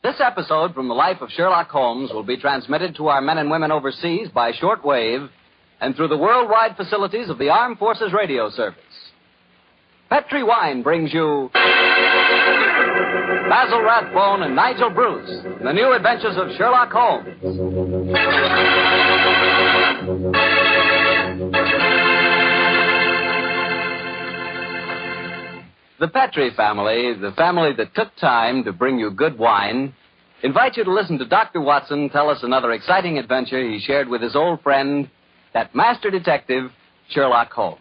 This episode from the life of Sherlock Holmes will be transmitted to our men and women overseas by shortwave and through the worldwide facilities of the Armed Forces Radio Service. Petri Wine brings you Basil Rathbone and Nigel Bruce in the new adventures of Sherlock Holmes. The Petri family, the family that took time to bring you good wine, invite you to listen to Dr. Watson tell us another exciting adventure he shared with his old friend, that master detective, Sherlock Holmes.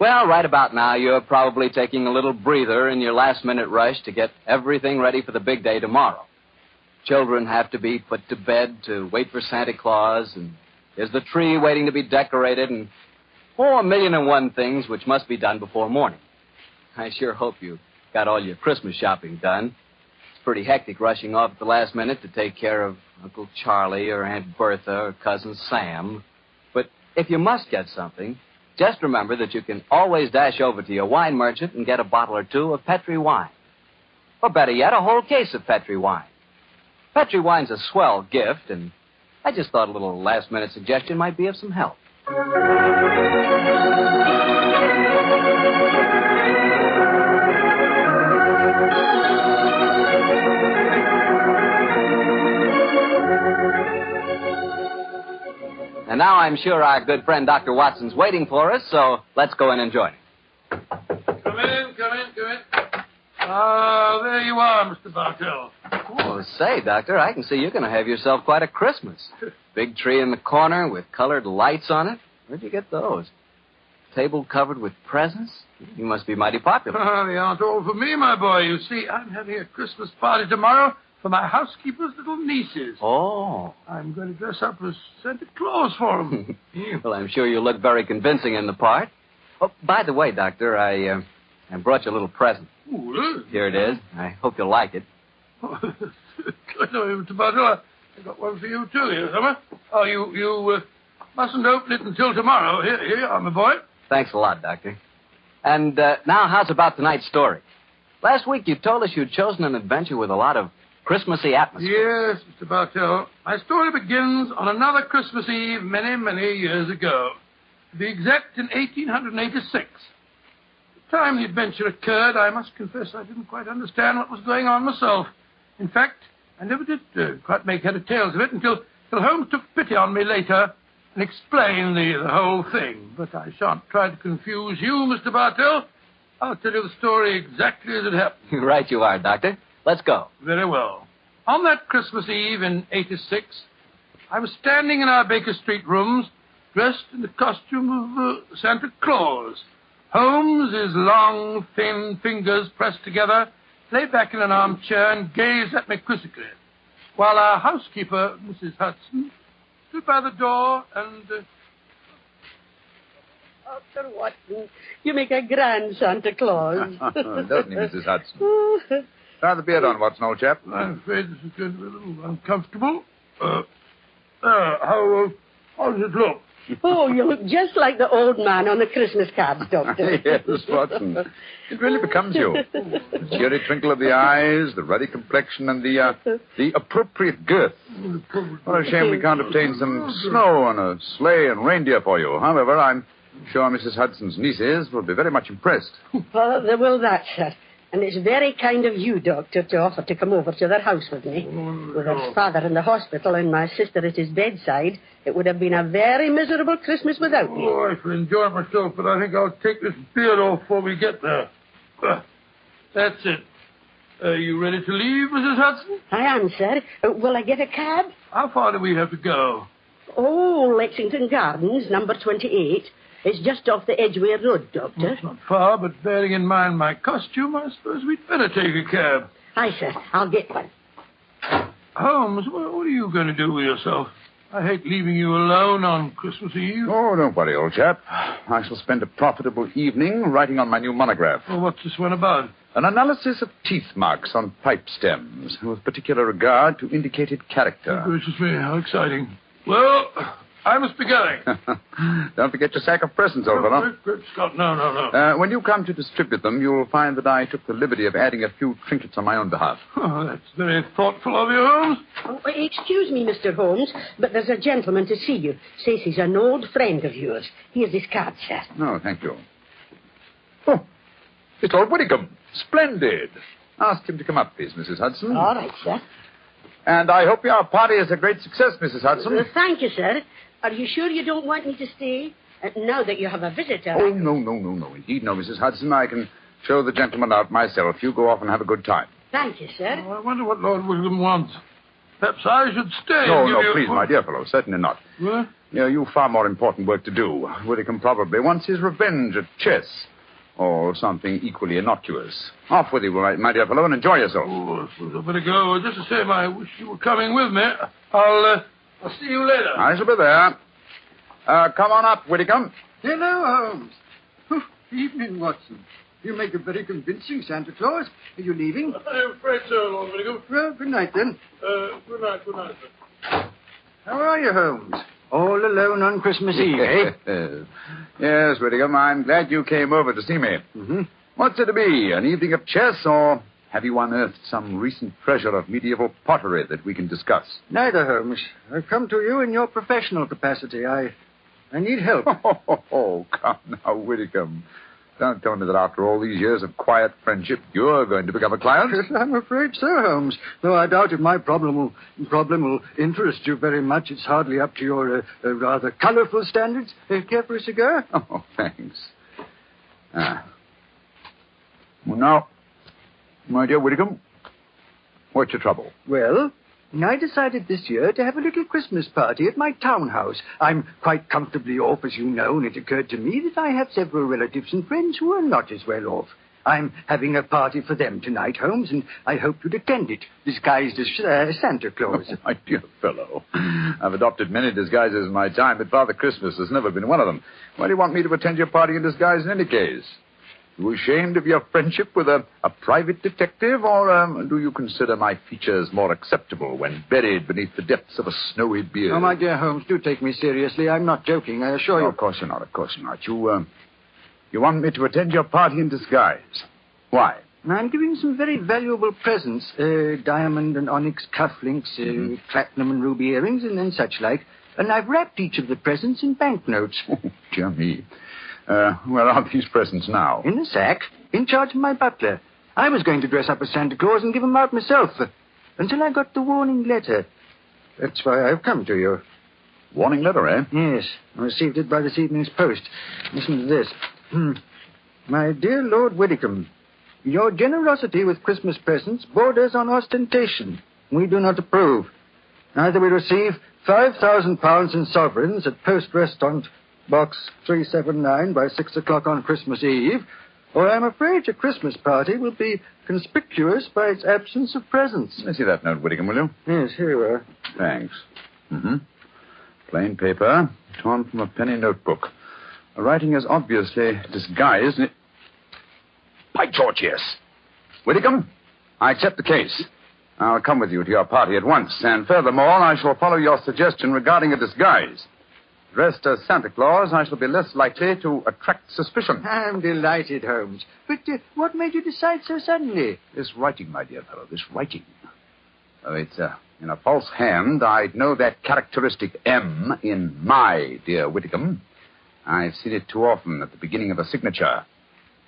Well, right about now, you're probably taking a little breather in your last-minute rush to get everything ready for the big day tomorrow. Children have to be put to bed to wait for Santa Claus, and there's the tree waiting to be decorated, and, a million and one things which must be done before morning. I sure hope you got all your Christmas shopping done. It's pretty hectic rushing off at the last minute to take care of Uncle Charlie or Aunt Bertha or Cousin Sam. But if you must get something, just remember that you can always dash over to your wine merchant and get a bottle or two of Petri wine. Or better yet, a whole case of Petri wine. Petri wine's a swell gift, and I just thought a little last-minute suggestion might be of some help. And now I'm sure our good friend Dr. Watson's waiting for us, so let's go in and join him. Come in. There you are, Mr. Bartell. Oh, say, Doctor, I can see you're going to have yourself quite a Christmas. Big tree in the corner with colored lights on it. Where'd you get those? Table covered with presents? You must be mighty popular. They aren't all for me, my boy. You see, I'm having a Christmas party tomorrow for my housekeeper's little nieces. Oh. I'm going to dress up as Santa Claus for them. Well, I'm sure you look very convincing in the part. Oh, by the way, Doctor, I brought you a little present. Ooh, really? Here it is. I hope you'll like it. Oh, Mr. Bartell, I got one for you, too, here, Summer. Oh, you mustn't open it until tomorrow. Here you are, my boy. Thanks a lot, Doctor. And now, how's about tonight's story? Last week you told us you'd chosen an adventure with a lot of Christmassy atmosphere. Yes, Mr. Bartell. My story begins on another Christmas Eve many, many years ago. To be exact, in 1886. The time the adventure occurred, I must confess I didn't quite understand what was going on myself. In fact, I never did quite make head or tails of it until Holmes took pity on me later and explained the whole thing. But I shan't try to confuse you, Mr. Bartell. I'll tell you the story exactly as it happened. Right you are, Doctor. Let's go. Very well. On that Christmas Eve in 86, I was standing in our Baker Street rooms, dressed in the costume of Santa Claus. Holmes, his long, thin fingers pressed together, lay back in an armchair and gazed at me quizzically, while our housekeeper, Mrs. Hudson, stood by the door and... Dr. Watson, you make a grand Santa Claus. Doesn't he, Mrs. Hudson? Try the beard on, Watson, old chap. I'm afraid this is going to be a little uncomfortable. How does it look? Oh, you look just like the old man on the Christmas cards, Doctor. Yes, Watson. It really becomes you. The cheery twinkle of the eyes, the ruddy complexion, and the appropriate girth. What a shame we can't obtain some snow on a sleigh and reindeer for you. However, I'm sure Mrs. Hudson's nieces will be very much impressed. Well, they will that, sir. And it's very kind of you, Doctor, to offer to come over to their house with me. With his father in the hospital and my sister at his bedside, it would have been a very miserable Christmas without me. Oh, I shall enjoy myself, but I think I'll take this beard off before we get there. That's it. Are you ready to leave, Mrs. Hudson? I am, sir. Will I get a cab? How far do we have to go? Oh, Lexington Gardens, number 28. It's just off the Edgware Road, Doctor. It's not far, but bearing in mind my costume, I suppose we'd better take a cab. Aye, sir. I'll get one. Holmes, what are you going to do with yourself? I hate leaving you alone on Christmas Eve. Oh, don't worry, old chap. I shall spend a profitable evening writing on my new monograph. Well, what's this one about? An analysis of teeth marks on pipe stems, with particular regard to indicated character. Oh, gracious me, how exciting. Well, I must be going. Don't forget your sack of presents, old fellow. Great Scott, no. When you come to distribute them, you'll find that I took the liberty of adding a few trinkets on my own behalf. Oh, that's very thoughtful of you, Holmes. Oh, excuse me, Mr. Holmes, but there's a gentleman to see you. Says he's an old friend of yours. Here's his card, sir. No, thank you. Oh, it's Lord Whittingham. Splendid. Ask him to come up, please, Mrs. Hudson. All right, sir. And I hope your party is a great success, Mrs. Hudson. Thank you, sir. Are you sure you don't want me to stay? Now that you have a visitor. Oh, no. Indeed, no, Mrs. Hudson. I can show the gentleman out myself. You go off and have a good time. Thank you, sir. Oh, I wonder what Lord William wants. Perhaps I should stay. No, please, my dear fellow. Certainly not. What? You've far more important work to do. Whittingham probably wants his revenge at chess. Or something equally innocuous. Off with you, my dear fellow, and enjoy yourself. Oh, I suppose I better go. Just the same, I wish you were coming with me. I'll see you later. I shall be there. Come on up, Whittingham. Hello, Holmes. Evening, Watson. You make a very convincing Santa Claus. Are you leaving? I'm afraid so, Lord Whittingham. Well, good night, then. Good night, sir. How are you, Holmes? All alone on Christmas Eve, eh? Yes, Whittingham, I'm glad you came over to see me. Mm-hmm. What's it to be, an evening of chess, or have you unearthed some recent treasure of medieval pottery that we can discuss? Neither, Holmes. I've come to you in your professional capacity. I need help. Oh, come now, Whittingham. Don't tell me that after all these years of quiet friendship, you're going to become a client. I'm afraid so, Holmes. Though I doubt if my problem will interest you very much. It's hardly up to your rather colorful standards. Care for a cigar? Oh, thanks. Well, now, my dear Whittingham, what's your trouble? Well, I decided this year to have a little Christmas party at my townhouse. I'm quite comfortably off, as you know, and it occurred to me that I have several relatives and friends who are not as well off. I'm having a party for them tonight, Holmes, and I hope you'd attend it, disguised as Santa Claus. Oh, my dear fellow. I've adopted many disguises in my time, but Father Christmas has never been one of them. Why do you want me to attend your party in disguise in any case? You ashamed of your friendship with a private detective, or do you consider my features more acceptable when buried beneath the depths of a snowy beard? Oh, my dear Holmes, do take me seriously. I'm not joking, I assure you. Of course you're not, You want me to attend your party in disguise. Why? I'm giving some very valuable presents. Diamond and onyx cufflinks, platinum and ruby earrings, and such like. And I've wrapped each of the presents in banknotes. Oh, dear me. Where are these presents now? In a sack, in charge of my butler. I was going to dress up as Santa Claus and give them out myself, until I got the warning letter. That's why I've come to you. Warning letter, eh? Yes, I received it by this evening's post. Listen to this. My dear Lord Whittingham, your generosity with Christmas presents borders on ostentation. We do not approve. Either we receive £5,000 in sovereigns at Post Restaurant Box 379 by 6 o'clock on Christmas Eve, or I'm afraid your Christmas party will be conspicuous by its absence of presents. Let me see that note, Whittingham, will you? Yes, here you are. Thanks. Plain paper, torn from a penny notebook. The writing is obviously disguised. By George, yes. Whittingham, I accept the case. I'll come with you to your party at once, and furthermore, I shall follow your suggestion regarding a disguise. Dressed as Santa Claus, I shall be less likely to attract suspicion. I'm delighted, Holmes. But what made you decide so suddenly? This writing, my dear fellow, this writing. Oh, it's in a false hand. I'd know that characteristic M in my dear Whittingham. I've seen it too often at the beginning of a signature.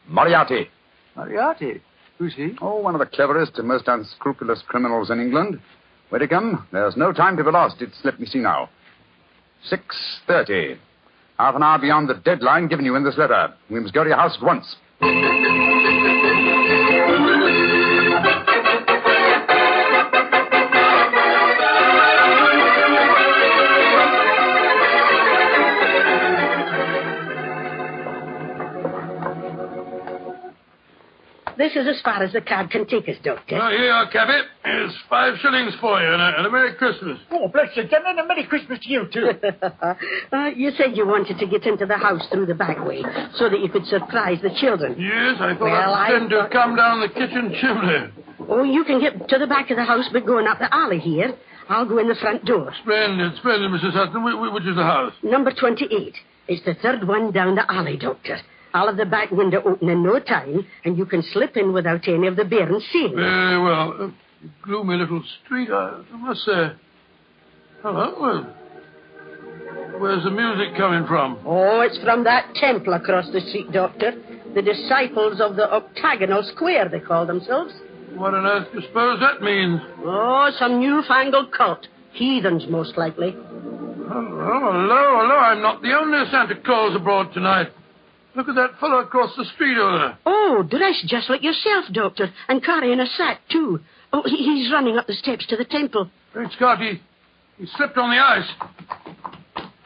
Moriarty. Moriarty? Who's he? Oh, one of the cleverest and most unscrupulous criminals in England. Whittingham, there's no time to be lost. Let me see now. 6:30. Half an hour beyond the deadline given you in this letter. We must go to your house at once. This is as far as the card can take us, Doctor. Oh, here you are, Cabby. Here's 5 shillings for you, and a Merry Christmas. Oh, bless you, gentlemen, and a Merry Christmas to you, too. You said you wanted to get into the house through the back way so that you could surprise the children. Yes, I thought I'd pretend to come down the kitchen chimney. Oh, you can get to the back of the house by going up the alley here. I'll go in the front door. Splendid, Mrs. Hudson. Which is the house? Number 28. It's the third one down the alley, Doctor. I'll have the back window open in no time, and you can slip in without any of the bairns seeing. Very well. Gloomy little street, I must say. Hello, well, where's the music coming from? Oh, it's from that temple across the street, Doctor. The disciples of the octagonal square, they call themselves. What on earth do you suppose that means? Oh, some newfangled cult. Heathens, most likely. Hello. I'm not the only Santa Claus abroad tonight. Look at that fellow across the street over there. Oh, dressed just like yourself, Doctor, and carrying a sack, too. Oh, he's running up the steps to the temple. Great Scott, he slipped on the ice.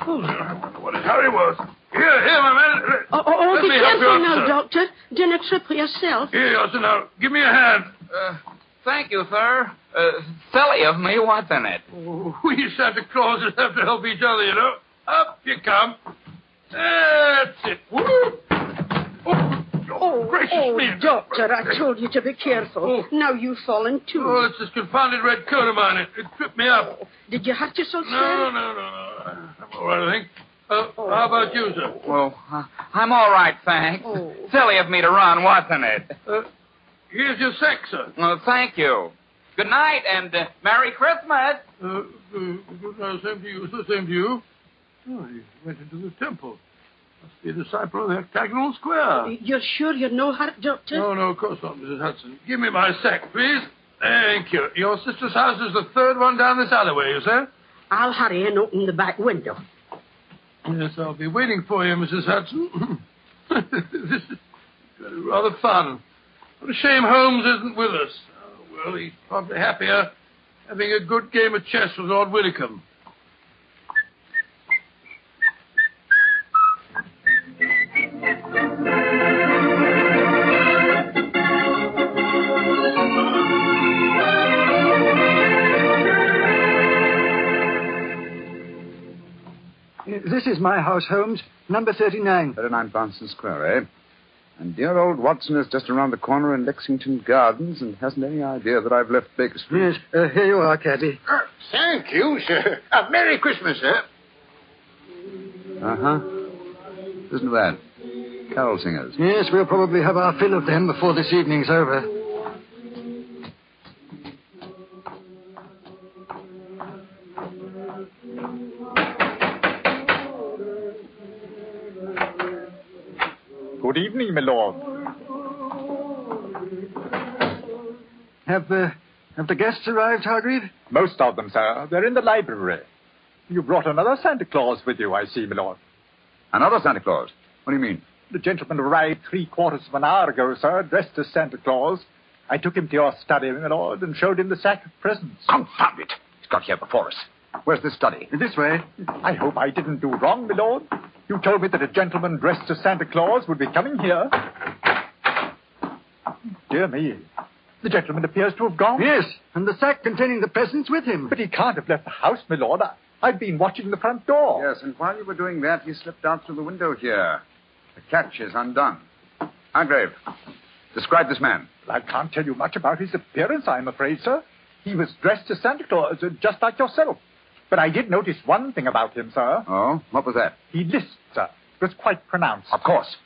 Oh, I wonder what his hurry was. Here, my man. Oh, be careful now, Doctor. Dinna trip yourself. Here, Yossa, now, give me a hand. Thank you, sir. Silly of me, what's in it? Oh, we Santa Clauses have to help each other, you know. Up you come. That's it. Oh, gracious me. Doctor, I told you to be careful. Now you've fallen, too. Oh, it's this confounded red coat of mine. It tripped me up. Did you hurt yourself, sir? No. I'm all right, I think. How about you, sir? Well, I'm all right, thanks. Oh. Silly of me to run, what's in it? Here's your sack, sir. Thank you. Good night, and Merry Christmas. Good night, same to you, sir, same to you. Oh, he went into the temple. Must be a disciple of the octagonal square. You're sure you're no hurt, Doctor? No, of course not, Mrs. Hudson. Give me my sack, please. Thank you. Your sister's house is the third one down this alleyway, you say? I'll hurry and open the back window. Yes, I'll be waiting for you, Mrs. Hudson. This is rather fun. What a shame Holmes isn't with us. Oh, well, he's probably happier having a good game of chess with Lord Widdicombe. This is my house, Holmes. Number 39. 39 Barnston Square, eh? And dear old Watson is just around the corner in Lexington Gardens and hasn't any idea that I've left Baker Street. Yes, here you are, Caddy. Thank you, sir. Merry Christmas, sir. Uh-huh. Isn't that? Carol singers. Yes, we'll probably have our fill of them before this evening's over. Good evening, my lord. Have the guests arrived, Hargreave? Most of them, sir. They're in the library. You brought another Santa Claus with you, I see, my lord. Another Santa Claus? What do you mean? The gentleman arrived 3/4 of an hour ago, sir, dressed as Santa Claus. I took him to your study, my lord, and showed him the sack of presents. Confound it! He's got here before us. Where's this study? This way. I hope I didn't do wrong, my lord. You told me that a gentleman dressed as Santa Claus would be coming here. Dear me. The gentleman appears to have gone. Yes, and the sack containing the presents with him. But he can't have left the house, my lord. I've been watching the front door. Yes, and while you were doing that, he slipped out through the window here. The catch is undone. Hargrave, describe this man. I can't tell you much about his appearance, I'm afraid, sir. He was dressed as Santa Claus, just like yourself. But I did notice one thing about him, sir. Oh? What was that? He lisped, sir. It was quite pronounced. Of course.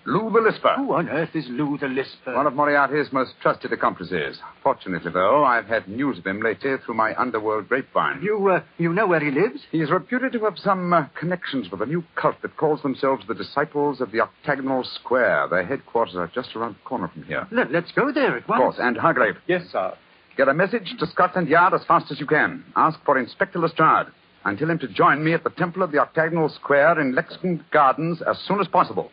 Lou the Lisper. Who on earth is Lou the Lisper? One of Moriarty's most trusted accomplices. Fortunately, though, I've had news of him lately through my underworld grapevine. You know where he lives? He is reputed to have some connections with a new cult that calls themselves the Disciples of the Octagonal Square. Their headquarters are just around the corner from here. Let's go there at once. Of course. And Hargrave. Yes, sir. Get a message to Scotland Yard as fast as you can. Ask for Inspector Lestrade. And tell him to join me at the Temple of the Octagonal Square in Lexington Gardens as soon as possible.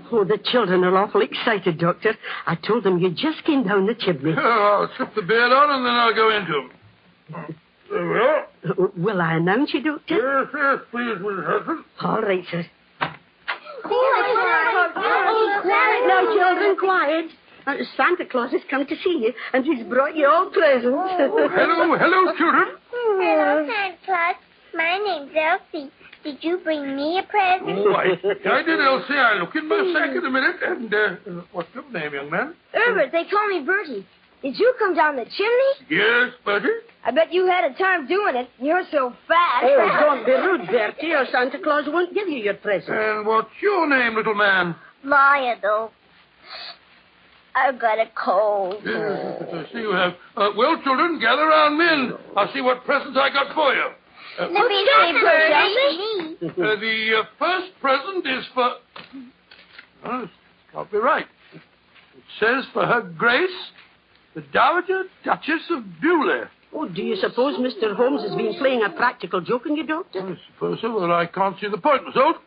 Oh, the children are awful excited, Doctor. I told them you just came down the chimney. Oh, I'll slip the beard on and then I'll go into him. There we are. Will I announce you, Doctor? Yes, please, Mrs. Hudson. All right, sir. Now, children, quiet. Santa Claus has come to see you, and he's brought you all presents. Hello, children. Hello, Santa Claus. My name's Elsie. Did you bring me a present? Oh, I did, Elsie. I'll look in my sack in a minute. And, what's your name, young man? Herbert, they call me Bertie. Did you come down the chimney? Yes, Bertie. I bet you had a time doing it. You're so fat. Oh, don't be rude, Bertie, or Santa Claus won't give you your present. And what's your name, little man? Lionel. I've got a cold. Yes, I see you have. Well, children, gather around me and I'll see what presents I got for you. Let me see, Bertie. The first present is for... Oh, it's got to be right. It says for Her Grace, the Dowager Duchess of Bewley. Oh, do you suppose Mr. Holmes has been playing a practical joke on you, Doctor? I suppose so. Well, I can't see the point, Miss Holt.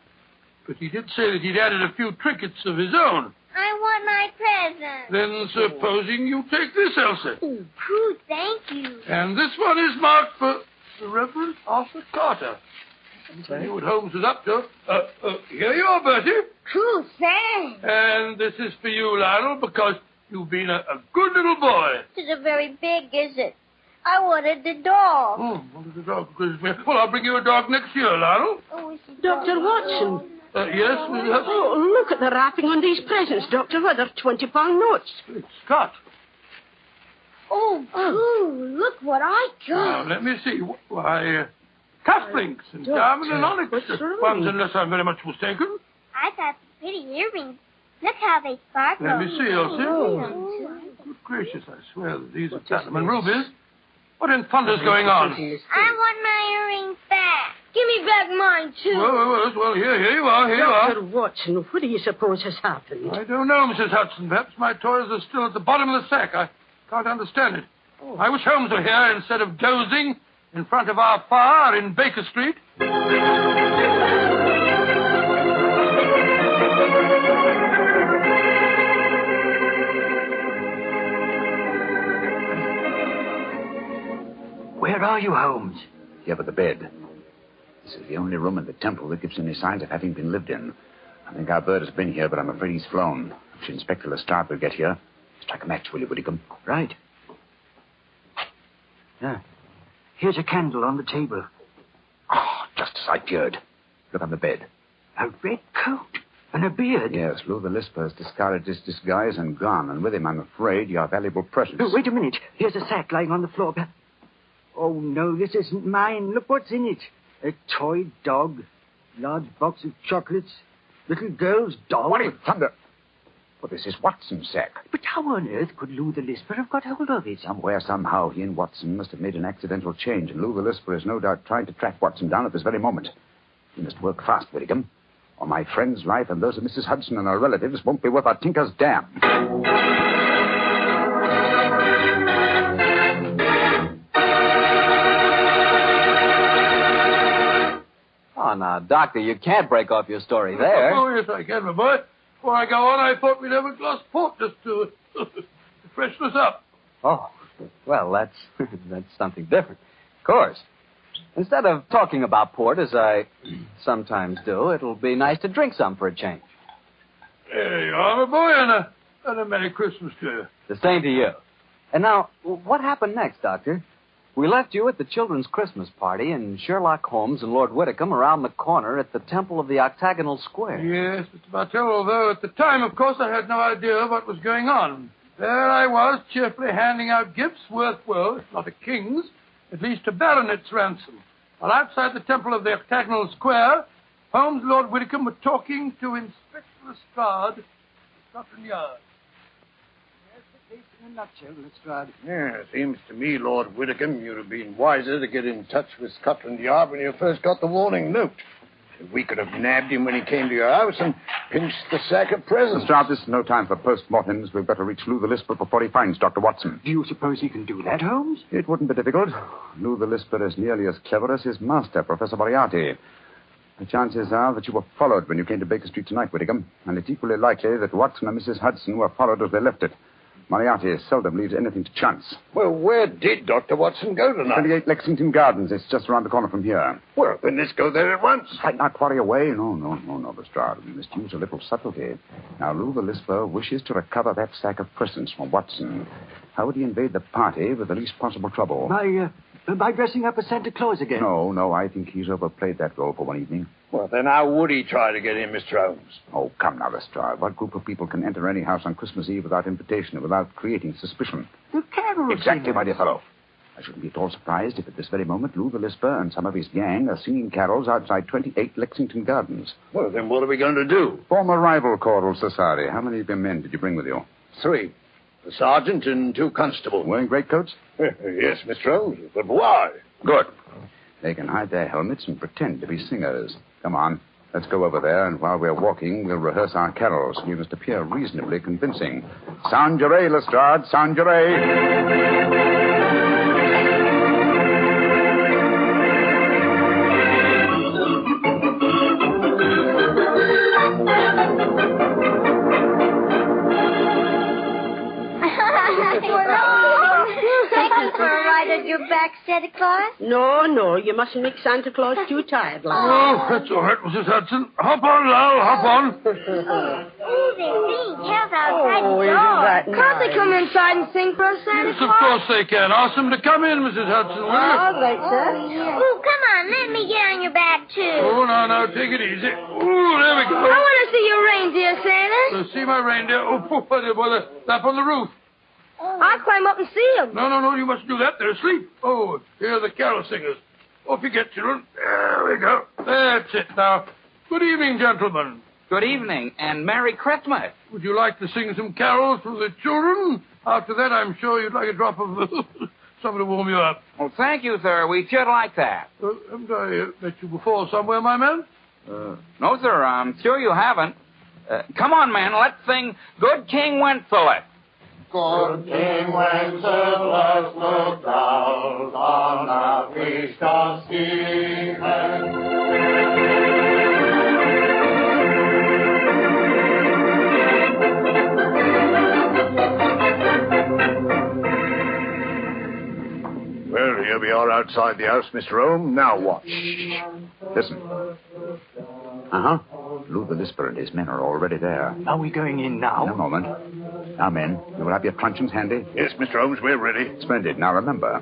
But he did say that he'd added a few trinkets of his own. I want my present. Then supposing you take this, Elsie. Pooh, thank you. And this one is marked for the Reverend Arthur Carter. I knew what Holmes was up to. Here you are, Bertie. Pooh, thanks. And this is for you, Lionel, because you've been a good little boy. It isn't very big, is it? I wanted the dog. Oh, wanted the dog. Well, I'll bring you a dog next year, Lionel. Oh, Dr. Watson. Yes, Oh, look at the wrapping on these presents, Doctor. Well, they're £20 notes. Great Scott. Oh, Pooh, look what I got. Now, let me see. Why, cufflinks and diamond and onyx ones, unless I'm very much mistaken. I got pretty earrings. Look how they sparkle. Let me see, Elsie. Good gracious, I swear that these are platinum and rubies. What in thunder's going on? I want my earrings back. Give me back mine, too. Well, here you are. Dr. Watson, what do you suppose has happened? I don't know, Mrs. Hudson. Perhaps my toys are still at the bottom of the sack. I can't understand it. I wish Holmes were here instead of dozing in front of our fire in Baker Street. Where are you, Holmes? Here by the bed. This is the only room in the temple that gives any signs of having been lived in. I think our bird has been here, but I'm afraid he's flown. If Inspector Lestrade will get here, strike a match, will you, Whitcomb? Right. Here's a candle on the table. Oh, just as I feared. Look on the bed. A red coat and a beard. Yes, Lou the Lisper has discarded his disguise and gone, and with him, I'm afraid, your valuable presents. Oh, wait a minute. Here's a sack lying on the floor. Oh, no, this isn't mine. Look what's in it. A toy dog, large box of chocolates, little girl's doll. What in thunder? Well, this is Watson's sack. But how on earth could Lou the Lisper have got hold of it? Somewhere, somehow, he and Watson must have made an accidental change, and Lou the Lisper is no doubt trying to track Watson down at this very moment. We must work fast, Whitcomb, or my friend's life and those of Mrs. Hudson and her relatives won't be worth a tinker's dam. Oh, now, Doctor, you can't break off your story there. Oh, yes, I can, my boy. Before I go on, I thought we'd have a glass of port just to freshen us up. Oh, well, that's something different. Of course. Instead of talking about port, as I sometimes do, it'll be nice to drink some for a change. There you are, my boy, and a Merry Christmas to you. The same to you. And now, what happened next, Doctor? We left you at the children's Christmas party, and Sherlock Holmes and Lord Whitcomb around the corner at the Temple of the Octagonal Square. Yes, Mr. Bartell, although at the time, of course, I had no idea what was going on. There I was, cheerfully handing out gifts worth, well, if not a king's, at least a baronet's ransom. While outside the Temple of the Octagonal Square, Holmes and Lord Whitcomb were talking to Inspector Lestrade at Scotland Yard. In a nutshell, Lestrade. Yeah, seems to me, Lord Whitcomb, you'd have been wiser to get in touch with Scotland Yard when you first got the warning note. We could have nabbed him when he came to your house and pinched the sack of presents. Lestrade, this is no time for post-mortems. We've got to reach Lou the Lisper before he finds Dr. Watson. Do you suppose he can do that, Holmes? It wouldn't be difficult. Lou the Lisper is nearly as clever as his master, Professor Moriarty. The chances are that you were followed when you came to Baker Street tonight, Whitcomb, and it's equally likely that Watson and Mrs. Hudson were followed as they left it. Moriarty seldom leaves anything to chance. Well, where did Dr. Watson go tonight? 28 Lexington Gardens. It's just around the corner from here. Well, then let's go there at once. I'd not worry away. No, Lestrade. We must use a little subtlety. Now, Lou the Lisper wishes to recover that sack of presents from Watson. How would he invade the party with the least possible trouble? By By dressing up as Santa Claus again. No, I think he's overplayed that role for one evening. Well, then how would he try to get in, Mr. Holmes? Oh, come now, Lestrade. What group of people can enter any house on Christmas Eve without invitation and without creating suspicion? The carols. Exactly, my dear fellow. I shouldn't be at all surprised if at this very moment Lou the Lisper and some of his gang are singing carols outside 28 Lexington Gardens. Well, then what are we going to do? Form a rival choral society. How many of your men did you bring with you? 3. The sergeant and 2 constables. Wearing greatcoats? Yes, Mr. Holmes. But why? Good. They can hide their helmets and pretend to be singers. Come on. Let's go over there, and while we're walking, we'll rehearse our carols. We must appear reasonably convincing. Sound your A, Lestrade. Sound your A. Your back, Santa Claus? No, you mustn't make Santa Claus too tired, lad. Oh, that's all right, Mrs. Hudson. Hop on, Lal, hop on. Oh, they're singing carols outside the isn't door. that Can't they nice? come inside and sing for us, Santa Yes, Claus? of course they can. Ask them to come in, Mrs. Hudson, will you? All right, sir. Oh, come on, let me get on your back, too. Oh, no, take it easy. Oh, there we go. I want to see your reindeer, Santa. See my reindeer? Oh, they're up on the roof. I'll climb up and see them. No, you mustn't do that. They're asleep. Oh, here are the carol singers. Off you get, children. There we go. That's it now. Good evening, gentlemen. Good evening, and Merry Christmas. Would you like to sing some carols for the children? After that, I'm sure you'd like a drop of something to warm you up. Well, thank you, sir. We should like that. Haven't I met you before somewhere, my man? No, sir, I'm sure you haven't. Come on, man, let's sing Good King Wenceslas. Good King Wenceslas looked out on the feast of Stephen. Well, here we are outside the house, Mr. Holmes. Now what? Listen. Uh-huh. Lou the Lisper and his men are already there. Are we going in now? In a moment. Now, men, you will have your truncheons handy? Yes, Mr. Holmes, we're ready. Splendid. Now, remember,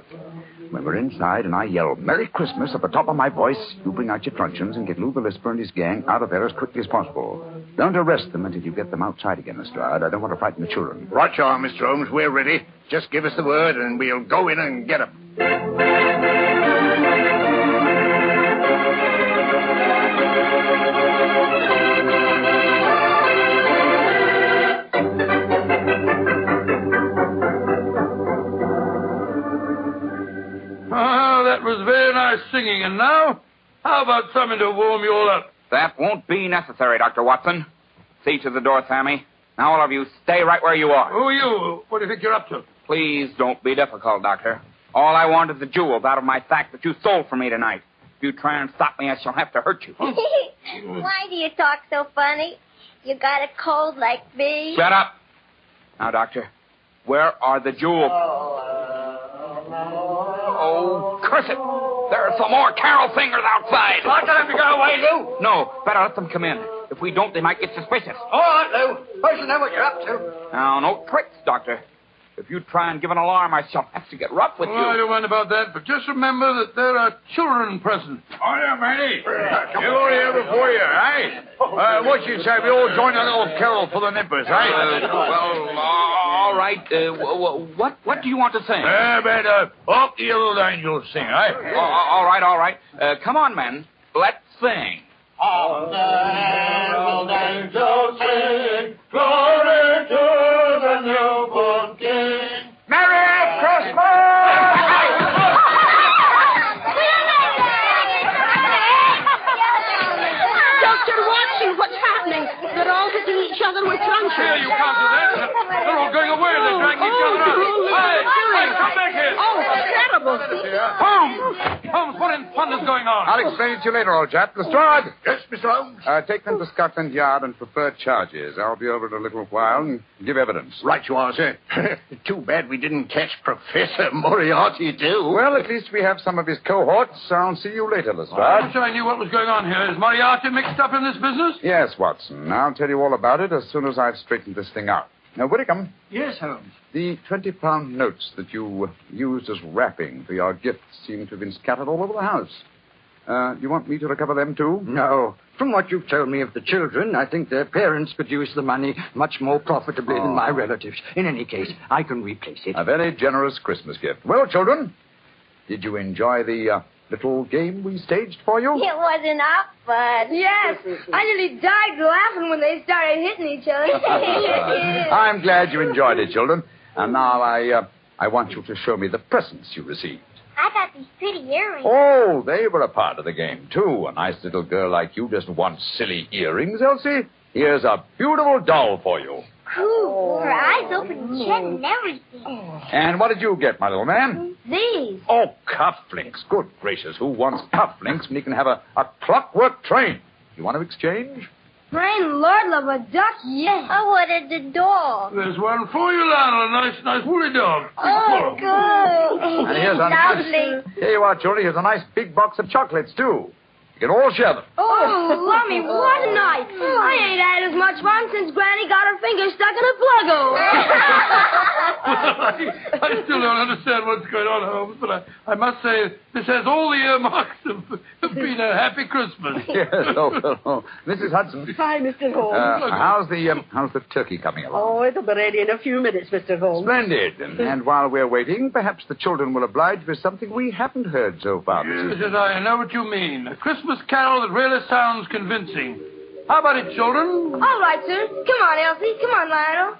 when we're inside and I yell Merry Christmas at the top of my voice, you bring out your truncheons and get Lou the Lisper and his gang out of there as quickly as possible. Don't arrest them until you get them outside again, Lestrade. I don't want to frighten the children. Right you are, Mr. Holmes. We're ready. Just give us the word and we'll go in and get them. That was very nice singing. And now, how about something to warm you all up? That won't be necessary, Dr. Watson. See to the door, Sammy. Now, all of you, stay right where you are. Who are you? What do you think you're up to? Please don't be difficult, Doctor. All I want is the jewels out of my sack that you stole from me tonight. If you try and stop me, I shall have to hurt you. Why do you talk so funny? You got a cold like me? Shut up. Now, Doctor, where are the jewels? Oh, curse it. There are some more carol singers outside. I'll tell them to go away, Lou. No, better let them come in. If we don't, they might get suspicious. All right, Lou. I should know what you're up to. Now, no tricks, Doctor. If you try and give an alarm, I shall have to get rough with I you. don't mind about that, but just remember that there are children present. Oh, yeah, matey. You go here before you, eh? What you say, we all join a little carol for the nippers, eh? All right. What do you want to sing? Up the little angels sing, eh? All right. Come on, men. Let's sing. Up the herald angels sing, glory to the newborn King. Merry Christmas! Dr. Watson, what's happening? They're all hitting each other with truncheons. Here, you can't do that. They're all going away. They're dragging each other out. Hey, come back here. Oh, terrible. Holmes, what in thunder is going on? I'll explain it to you later, old chap. Lestrade! Yes, Mr. Holmes. Take them to Scotland Yard and preferred charges. I'll be over in a little while and give evidence. Right you are, sir. Too bad we didn't catch Professor Moriarty, too. Well, at least we have some of his cohorts. I'll see you later, I Lestrade. wish I knew what was going on here. Is Moriarty mixed up in this business? Yes, Watson. I'll tell you all about it as soon as I've straightened this thing out. Now, Whitcomb, Yes, Holmes. the 20-pound notes that you used as wrapping for your gifts seem to have been scattered all over the house. Do you want me to recover them, too? No. From what you've told me of the children, I think their parents could use the money much more profitably than my relatives. In any case, I can replace it. A very generous Christmas gift. Well, children, did you enjoy the little game we staged for you? It was enough fun. Yes. I nearly died laughing when they started hitting each other. I'm glad you enjoyed it, children. And now I want you to show me the presents you received. I got these pretty earrings. Oh, they were a part of the game, too. A nice little girl like you doesn't want silly earrings, Elsie. Here's a beautiful doll for you. Cool. Her eyes open and shed and everything. And what did you get, my little man? These. Oh, cufflinks. Good gracious, who wants cufflinks when he can have a clockwork train? You want to exchange? Rain, Lord love a duck, yes. I wanted the dog. There's one for you, Lionel. A nice woolly dog. Oh, good. And here's a Lovely. Here you are, children. Here's a nice big box of chocolates, too. You can all share them. Oh, Lummy, what a night. I ain't had as much fun since Granny got her finger stuck in a plug-o. I still don't understand what's going on, Holmes, but I must say this has all the earmarks of being a happy Christmas. Yes, Mrs. Hudson. Hi, Mr. Holmes. How's the turkey coming along? Oh, it'll be ready in a few minutes, Mr. Holmes. Splendid. And while we're waiting, perhaps the children will oblige with something we haven't heard so far. Yes, I know what you mean. A Christmas carol that really sounds convincing. How about it, children? All right, sir. Come on, Elsie. Come on, Lionel.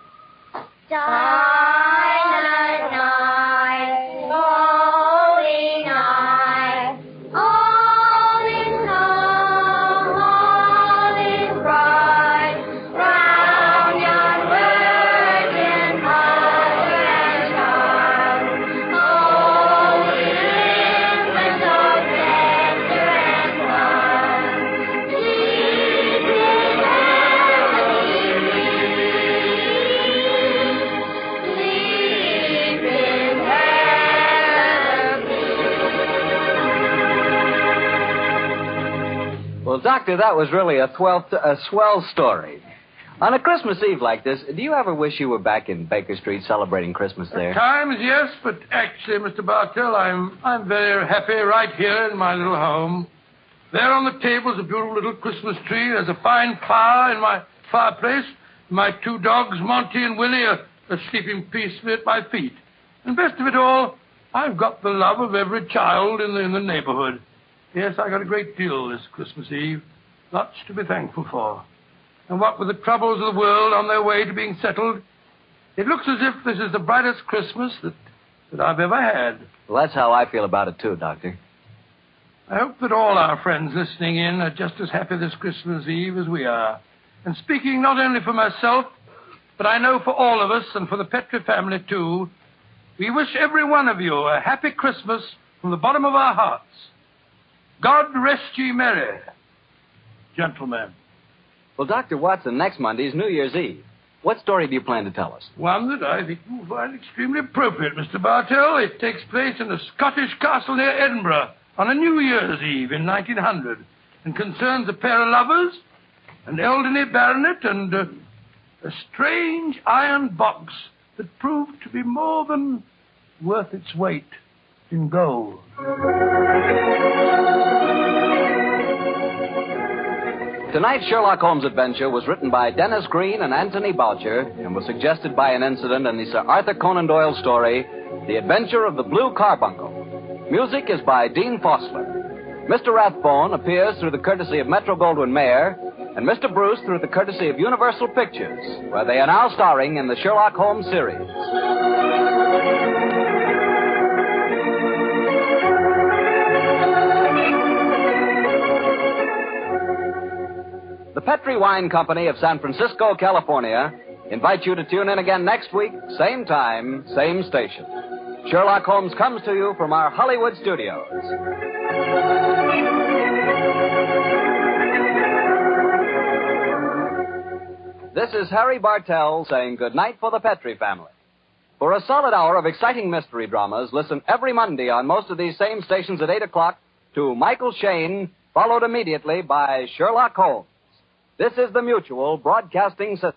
Silent night, holy night, all is calm, all is bright, round yon virgin mother and child. Holy infant of tender and mild, sleep in heavenly sleep in heaven. Well, Doctor, that was really a swell story. On a Christmas Eve like this, do you ever wish you were back in Baker Street celebrating Christmas there? At times, yes, but actually, Mr. Bartell, I'm very happy right here in my little home. There on the table is a beautiful little Christmas tree. There's a fine fire in my fireplace. My two dogs, Monty and Willie, are sleeping peacefully at my feet. And best of it all, I've got the love of every child in the neighborhood. Yes, I got a great deal this Christmas Eve. Lots to be thankful for. And what with the troubles of the world on their way to being settled, it looks as if this is the brightest Christmas that I've ever had. Well, that's how I feel about it, too, Doctor. I hope that all our friends listening in are just as happy this Christmas Eve as we are. And speaking not only for myself, but I know for all of us and for the Petrie family, too, we wish every one of you a happy Christmas from the bottom of our hearts. God rest ye merry, gentlemen. Well, Dr. Watson, next Monday is New Year's Eve. What story do you plan to tell us? One that I think you will find extremely appropriate, Mr. Bartell. It takes place in a Scottish castle near Edinburgh on a New Year's Eve in 1900 and concerns a pair of lovers, an elderly baronet, and a strange iron box that proved to be more than worth its weight in gold. Tonight's Sherlock Holmes adventure was written by Dennis Green and Anthony Boucher and was suggested by an incident in the Sir Arthur Conan Doyle story, The Adventure of the Blue Carbuncle. Music is by Dean Fossler. Mr. Rathbone appears through the courtesy of Metro-Goldwyn-Mayer and Mr. Bruce through the courtesy of Universal Pictures, where they are now starring in the Sherlock Holmes series. The Petrie Wine Company of San Francisco, California, invites you to tune in again next week, same time, same station. Sherlock Holmes comes to you from our Hollywood studios. This is Harry Bartell saying good night for the Petrie family. For a solid hour of exciting mystery dramas, listen every Monday on most of these same stations at 8 o'clock to Michael Shayne, followed immediately by Sherlock Holmes. This is the Mutual Broadcasting System.